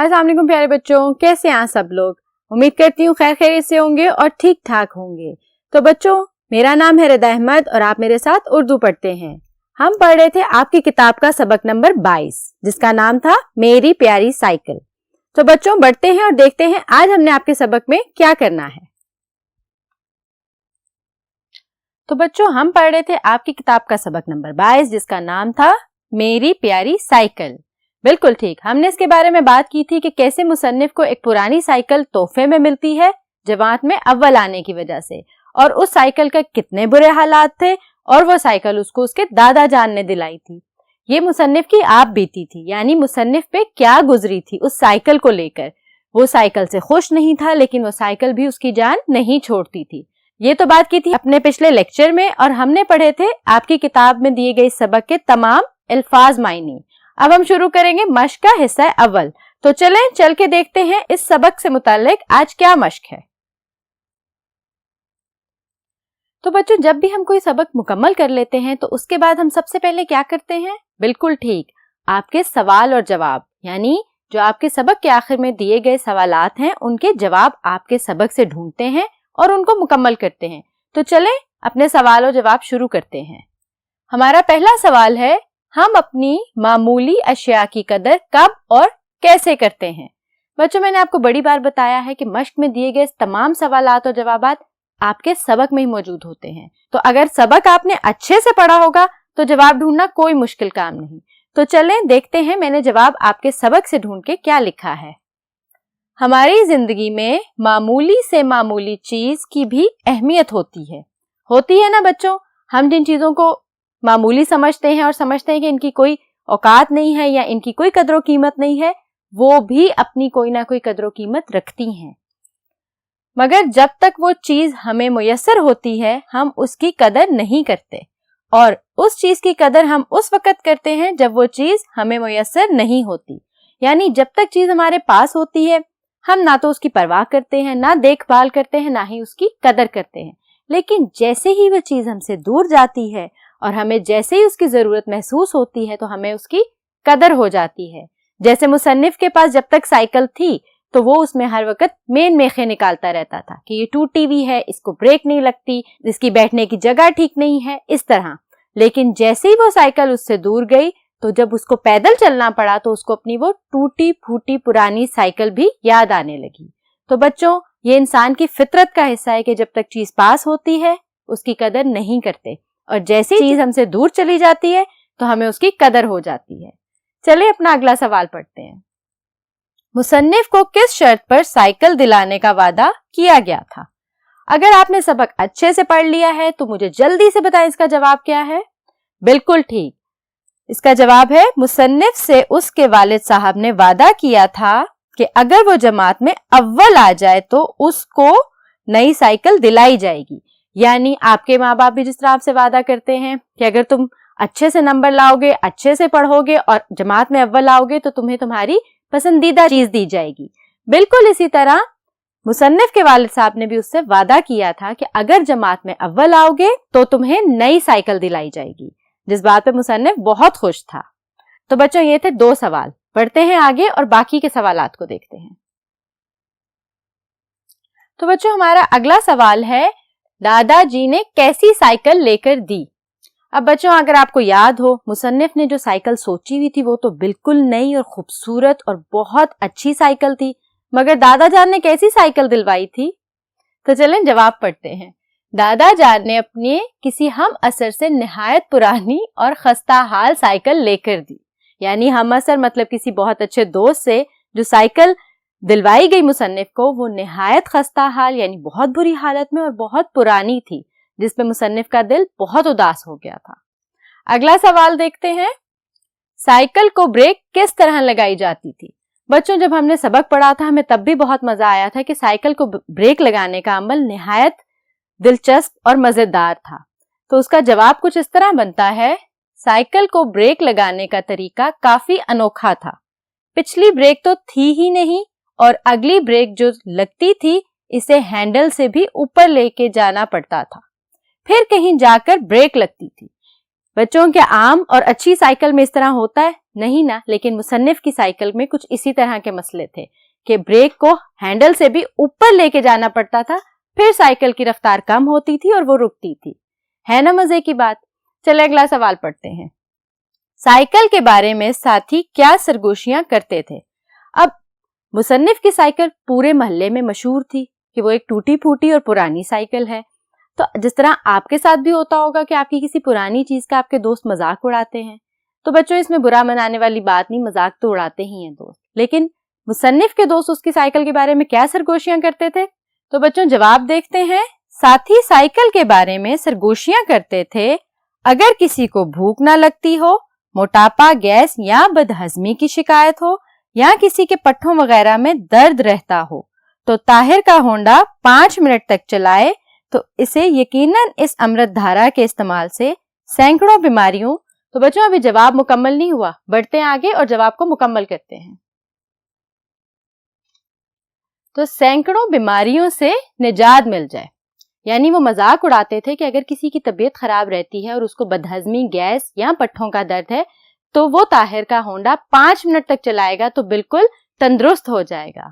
अस्सलाम वालेकुम प्यारे बच्चों, कैसे हैं सब लोग। उम्मीद करती हूँ खैर खैरियत से होंगे और ठीक ठाक होंगे। तो बच्चों, मेरा नाम है रिदा अहमद और आप मेरे साथ उर्दू पढ़ते हैं। हम पढ़ रहे थे आपकी किताब का सबक नंबर 22 जिसका नाम था मेरी प्यारी साइकिल। तो बच्चों, बढ़ते हैं और देखते हैं आज हमने आपके सबक में क्या करना है। तो बच्चों, हम पढ़ रहे थे आपकी किताब का सबक नंबर 22 जिसका नाम था मेरी प्यारी साइकिल। बिल्कुल ठीक, हमने इसके बारे में बात की थी कि कैसे मुसन्निफ को एक पुरानी साइकिल तोहफे में मिलती है जमात में अव्वल आने की वजह से, और उस साइकिल का कितने बुरे हालात थे और वो साइकिल उसको उसके दादा जान ने दिलाई थी। ये मुसन्निफ की आप बीती थी, यानी मुसन्निफ पे क्या गुजरी थी उस साइकिल को लेकर। वो साइकिल से खुश नहीं था, लेकिन वो साइकिल भी उसकी जान नहीं छोड़ती थी। ये तो बात की थी अपने पिछले लेक्चर में, और हमने पढ़े थे आपकी किताब में दिए गए सबक के तमाम अल्फाज मायने। अब हम शुरू करेंगे मश्क का हिस्सा अव्वल। तो चलें चल के देखते हैं इस सबक से मुताल्लिक आज क्या मश्क है। तो बच्चों, जब भी हम कोई सबक मुकम्मल कर लेते हैं तो उसके बाद हम सबसे पहले क्या करते हैं? बिल्कुल ठीक, आपके सवाल और जवाब, यानी जो आपके सबक के आखिर में दिए गए सवालात हैं उनके जवाब आपके सबक से ढूंढते हैं और उनको मुकम्मल करते हैं। तो चलें अपने सवाल और जवाब शुरू करते हैं। हमारा पहला सवाल है, हम अपनी मामूली अशिया की कदर कब और कैसे करते हैं? बच्चों, मैंने आपको बड़ी बार बताया है कि मश्क में दिए गए तमाम सवालात और जवाबात आपके सबक में ही मौजूद होते हैं। तो अगर सबक आपने अच्छे से पढ़ा होगा तो जवाब ढूंढना कोई मुश्किल काम नहीं। तो चलें देखते हैं मैंने जवाब आपके सबक से ढूंढ के क्या लिखा है। हमारी जिंदगी में मामूली से मामूली चीज की भी अहमियत होती है ना बच्चों। हम जिन चीजों को मामूली समझते हैं और समझते हैं कि इनकी कोई औकात नहीं है या इनकी कोई कदर कीमत नहीं है, वो भी अपनी कोई ना कोई कदर कीमत रखती हैं। मगर जब तक वो चीज हमें मुयस्सर होती है हम उसकी कदर नहीं करते, और उस चीज की कदर हम उस वक्त करते हैं जब वो चीज हमें मुयस्सर नहीं होती। यानी जब तक चीज हमारे पास होती है हम ना तो उसकी परवाह करते हैं, ना देखभाल करते हैं, ना ही उसकी कदर करते हैं। लेकिन जैसे ही वो चीज हमसे दूर जाती है और हमें जैसे ही उसकी जरूरत महसूस होती है तो हमें उसकी कदर हो जाती है। जैसे मुसन्निफ के पास जब तक साइकिल थी तो वो उसमें हर वक्त मेखे निकालता रहता था कि ये टूटी हुई है, इसको ब्रेक नहीं लगती, इसकी बैठने की जगह ठीक नहीं है, इस तरह। लेकिन जैसे ही वो साइकिल उससे दूर गई तो जब उसको पैदल चलना पड़ा तो उसको अपनी वो टूटी फूटी पुरानी साइकिल भी याद आने लगी। तो बच्चों, ये इंसान की फितरत का हिस्सा है कि जब तक चीज पास होती है उसकी कदर नहीं करते, और जैसे चीज हमसे दूर चली जाती है तो हमें उसकी कदर हो जाती है। चलिए अपना अगला सवाल पढ़ते हैं। मुसन्निफ को किस शर्त पर साइकिल दिलाने का वादा किया गया था? अगर आपने सबक अच्छे से पढ़ लिया है तो मुझे जल्दी से बताएं इसका जवाब क्या है। बिल्कुल ठीक, इसका जवाब है मुसन्निफ से उसके वालिद साहब ने वादा किया था कि अगर वो जमात में अव्वल आ जाए तो उसको नई साइकिल दिलाई जाएगी। यानी आपके माँ बाप भी जिस तरह आपसे वादा करते हैं कि अगर तुम अच्छे से नंबर लाओगे, अच्छे से पढ़ोगे और जमात में अव्वल आओगे तो तुम्हें तुम्हारी पसंदीदा चीज दी जाएगी, बिल्कुल इसी तरह मुसन्निफ के वालिद साहब ने भी उससे वादा किया था कि अगर जमात में अव्वल आओगे तो तुम्हें नई साइकिल दिलाई जाएगी, जिस बात पे मुसन्निफ बहुत खुश था। तो बच्चों, ये थे 2 सवाल। बढ़ते हैं आगे और बाकी के सवालात को देखते हैं। तो बच्चों, हमारा अगला सवाल है, दादाजी ने कैसी साइकिल लेकर दी? अब बच्चों, अगर आपको याद हो मुसन्निफ ने जो साइकिल सोची हुई थी वो तो बिल्कुल नई और खूबसूरत और बहुत अच्छी साइकिल थी, मगर दादा जान ने कैसी साइकिल दिलवाई थी? तो चलें जवाब पढ़ते हैं। दादा जान ने अपने किसी हम असर से निहायत पुरानी और खस्ता हाल साइकिल लेकर दी। यानी हम असर मतलब किसी बहुत अच्छे दोस्त से जो साइकिल दिलवाई गई मुसन्निफ को, वो निहायत खस्ता हाल यानी बहुत बुरी हालत में और बहुत पुरानी थी, जिसपे मुसन्निफ का दिल बहुत उदास हो गया था। अगला सवाल देखते हैं, साइकिल को ब्रेक किस तरह लगाई जाती थी? बच्चों, जब हमने सबक पढ़ा था हमें तब भी बहुत मजा आया था कि साइकिल को ब्रेक लगाने का अमल निहायत दिलचस्प और मजेदार था। तो उसका जवाब कुछ इस तरह बनता है, साइकिल को ब्रेक लगाने का तरीका काफी अनोखा था। पिछली ब्रेक तो थी ही नहीं और अगली ब्रेक जो लगती थी इसे हैंडल से भी ऊपर लेके जाना पड़ता था, फिर कहीं जाकर ब्रेक लगती थी। बच्चों, क्या आम और अच्छी साइकिल में इस तरह होता है? نہیں نا, لیکن مصنف کی سائیکل میں کچھ اسی طرح کے مسئلے تھے کہ بریک کو ہینڈل سے بھی اوپر لے کے جانا پڑتا تھا, پھر سائیکل کی رفتار کم ہوتی تھی اور وہ رکتی تھی. ہے نا مزے کی بات. چلے اگلا سوال پڑھتے ہیں. سائیکل کے بارے میں ساتھی کیا سرگوشیاں کرتے تھے؟ اب مصنف کی سائیکل پورے محلے میں مشہور تھی کہ وہ ایک ٹوٹی پھوٹی اور پرانی سائیکل ہے. تو جس طرح آپ کے ساتھ بھی ہوتا ہوگا کہ آپ کی کسی پرانی چیز کا آپ کے دوست مذاق اڑاتے ہیں, تو بچوں اس میں برا منانے والی بات نہیں, مذاق تو اڑاتے ہی ہیں دوست. لیکن مصنف کے دوست اس کی سائیکل کے بارے میں کیا سرگوشیاں کرتے تھے؟ تو بچوں جواب دیکھتے ہیں. ساتھی سائیکل کے بارے میں سرگوشیاں کرتے تھے اگر کسی کو بھوک نہ لگتی ہو, موٹاپا, گیس یا بدہضمی کی شکایت ہو, یا کسی کے پٹھوں وغیرہ میں درد رہتا ہو, تو طاہر کا ہونڈا 5 منٹ تک چلائے تو اسے یقیناً اس امرت دھارا کے استعمال سے سینکڑوں بیماریوں. تو بچوں ابھی جواب مکمل نہیں ہوا, بڑھتے ہیں آگے اور جواب کو مکمل کرتے ہیں. تو سینکڑوں بیماریوں سے نجات مل جائے, یعنی وہ مذاق اڑاتے تھے کہ اگر کسی کی طبیعت خراب رہتی ہے اور اس کو بدہضمی, گیس یا پٹھوں کا درد ہے تو وہ طاہر کا ہونڈا 5 منٹ تک چلائے گا تو بالکل تندرست ہو جائے گا.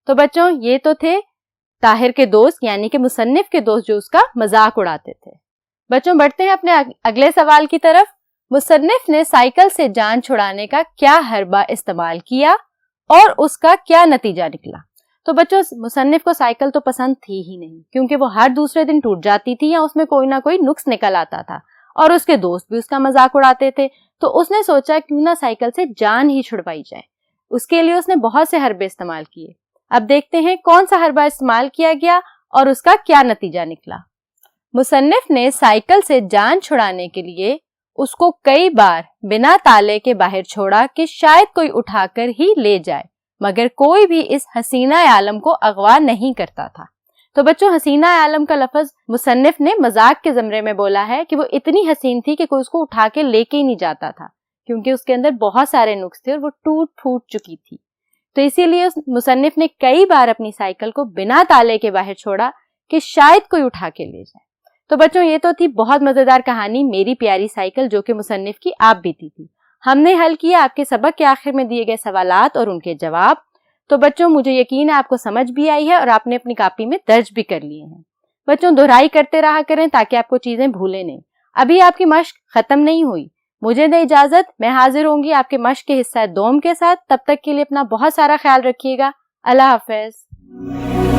تو بچوں یہ تو تھے طاہر کے دوست یعنی کہ مصنف کے دوست جو اس کا مذاق اڑاتے تھے. بچوں بڑھتے ہیں اپنے اگلے سوال کی طرف. مصنف نے سائیکل سے جان چھڑانے کا کیا حربہ استعمال کیا اور اس کا کیا نتیجہ نکلا؟ تو بچوں مصنف کو سائیکل تو پسند تھی ہی نہیں, کیونکہ وہ ہر دوسرے دن ٹوٹ جاتی تھی یا اس میں کوئی نہ کوئی نقص نکل آتا تھا, اور اس کے دوست بھی اس کا مذاق اڑاتے تھے. تو اس نے سوچا کیوں نہ سائیکل سے جان ہی چھڑوائی جائے. اس کے لیے اس نے بہت سے حربے استعمال کیے. اب دیکھتے ہیں کون سا حربہ استعمال کیا گیا اور اس کا کیا نتیجہ نکلا. مصنف نے سائیکل سے جان چھڑانے کے لیے اس کو کئی بار بنا تالے کے باہر چھوڑا کہ شاید کوئی اٹھا کر ہی لے جائے, مگر کوئی بھی اس حسینہ عالم کو اغوا نہیں کرتا تھا. تو بچوں حسینہ عالم کا لفظ مصنف نے مذاق کے زمرے میں بولا ہے کہ وہ اتنی حسین تھی کہ کوئی اس کو اٹھا کے لے کے ہی نہیں جاتا تھا, کیونکہ اس کے اندر بہت سارے نقص تھے اور وہ ٹوٹ پھوٹ چکی تھی. تو اسی لیے مصنف نے کئی بار اپنی سائیکل کو بنا تالے کے باہر چھوڑا کہ شاید کوئی اٹھا کے لے جائے. تو بچوں یہ تو تھی بہت مزیدار کہانی میری پیاری سائیکل, جو کہ مصنف کی آپ بیتی تھی. ہم نے حل کیا آپ کے سبق کے آخر میں دیے گئے سوالات اور ان کے جواب. تو بچوں مجھے یقین ہے آپ کو سمجھ بھی آئی ہے اور آپ نے اپنی کاپی میں درج بھی کر لیے ہیں. بچوں دہرائی کرتے رہا کریں تاکہ آپ کو چیزیں بھولیں نہیں. ابھی آپ کی مشق ختم نہیں ہوئی. مجھے دے اجازت, میں حاضر ہوں گی آپ کے مشق کے حصہ دوم کے ساتھ. تب تک کے لیے اپنا بہت سارا خیال رکھیے گا. اللہ حافظ.